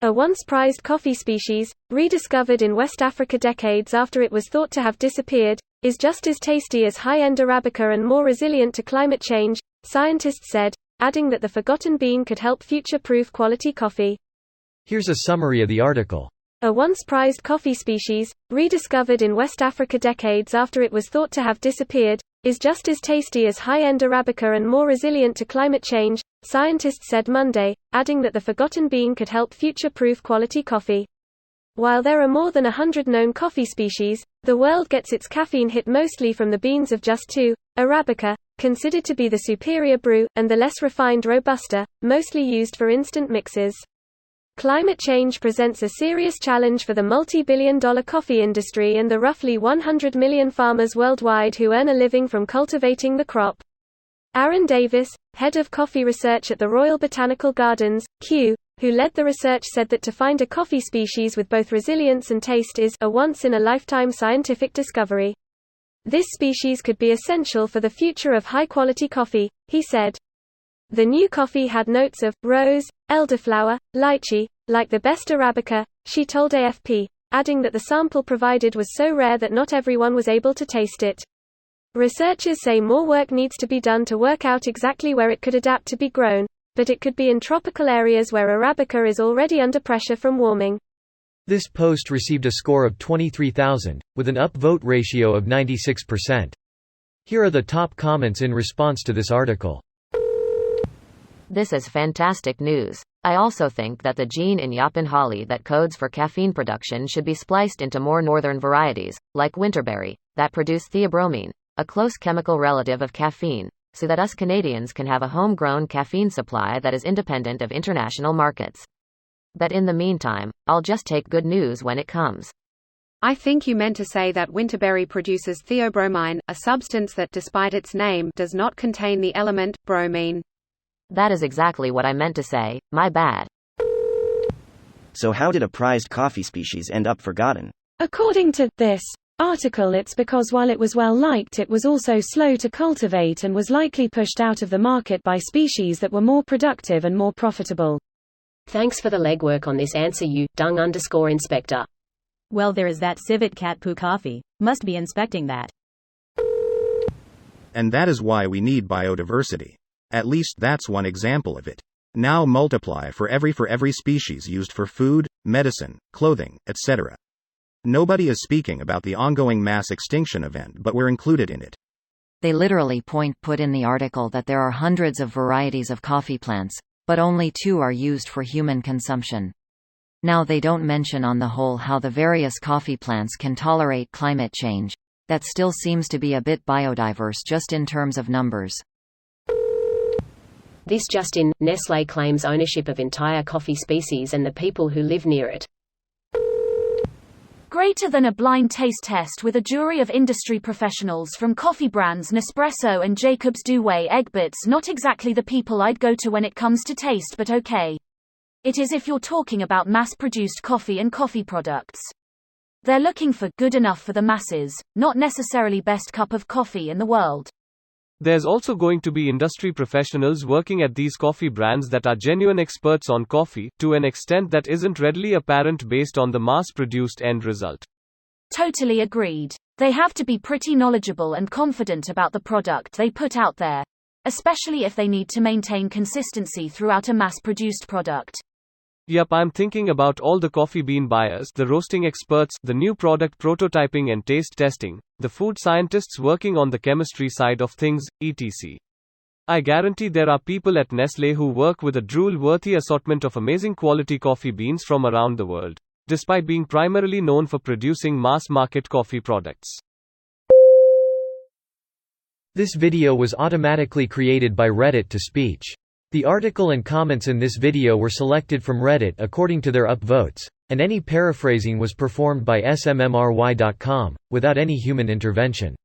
A once prized coffee species, rediscovered in West Africa decades after it was thought to have disappeared, is just as tasty as high-end Arabica and more resilient to climate change, scientists said, adding that the forgotten bean could help future-proof quality coffee. Here's a summary of the article. A once prized coffee species, rediscovered in West Africa decades after it was thought to have disappeared, is just as tasty as high-end Arabica and more resilient to climate change, scientists said Monday, adding that the forgotten bean could help future-proof quality coffee. While there are more than 100 known coffee species, the world gets its caffeine hit mostly from the beans of just two, Arabica, considered to be the superior brew, and the less refined Robusta, mostly used for instant mixes. Climate change presents a serious challenge for the multi-billion-dollar coffee industry and the roughly 100 million farmers worldwide who earn a living from cultivating the crop. Aaron Davis, head of coffee research at the Royal Botanical Gardens, Kew, who led the research, said that to find a coffee species with both resilience and taste is a once-in-a-lifetime scientific discovery. This species could be essential for the future of high-quality coffee, he said. The new coffee had notes of rose, elderflower, lychee, like the best Arabica, she told AFP, adding that the sample provided was so rare that not everyone was able to taste it. Researchers say more work needs to be done to work out exactly where it could adapt to be grown, but it could be in tropical areas where Arabica is already under pressure from warming. This post received a score of 23,000, with an upvote ratio of 96%. Here are the top comments in response to this article. This is fantastic news. I also think that the gene in yapon holly that codes for caffeine production should be spliced into more northern varieties, like winterberry, that produce theobromine, a close chemical relative of caffeine, so that us Canadians can have a homegrown caffeine supply that is independent of international markets. But in the meantime, I'll just take good news when it comes. I think you meant to say that winterberry produces theobromine, a substance that, despite its name, does not contain the element bromine. That is exactly what I meant to say, my bad. So how did a prized coffee species end up forgotten? According to this article, it's because while it was well liked, it was also slow to cultivate and was likely pushed out of the market by species that were more productive and more profitable. Thanks for the legwork on this answer, you dung_inspector. Well, there is that civet cat poo coffee. Must be inspecting that. And that is why we need biodiversity. At least that's one example of it. Now multiply for every species used for food, medicine, clothing, etc. Nobody is speaking about the ongoing mass extinction event, but we're included in it. They literally put in the article that there are hundreds of varieties of coffee plants, but only 2 are used for human consumption. Now they don't mention on the whole how the various coffee plants can tolerate climate change. That still seems to be a bit biodiverse just in terms of numbers. This just in, Nestlé claims ownership of entire coffee species and the people who live near it. Greater than a blind taste test with a jury of industry professionals from coffee brands Nespresso and Jacobs Douai Egberts. Not exactly the people I'd go to when it comes to taste, but okay. It is if you're talking about mass-produced coffee and coffee products. They're looking for good enough for the masses, not necessarily best cup of coffee in the world. There's also going to be industry professionals working at these coffee brands that are genuine experts on coffee, to an extent that isn't readily apparent based on the mass-produced end result. Totally agreed. They have to be pretty knowledgeable and confident about the product they put out there, especially if they need to maintain consistency throughout a mass-produced product. Yup, I'm thinking about all the coffee bean buyers, the roasting experts, the new product prototyping and taste testing, the food scientists working on the chemistry side of things, etc. I guarantee there are people at Nestlé who work with a drool-worthy assortment of amazing quality coffee beans from around the world, despite being primarily known for producing mass-market coffee products. This video was automatically created by Reddit to speech. The article and comments in this video were selected from Reddit according to their upvotes, and any paraphrasing was performed by smmry.com, without any human intervention.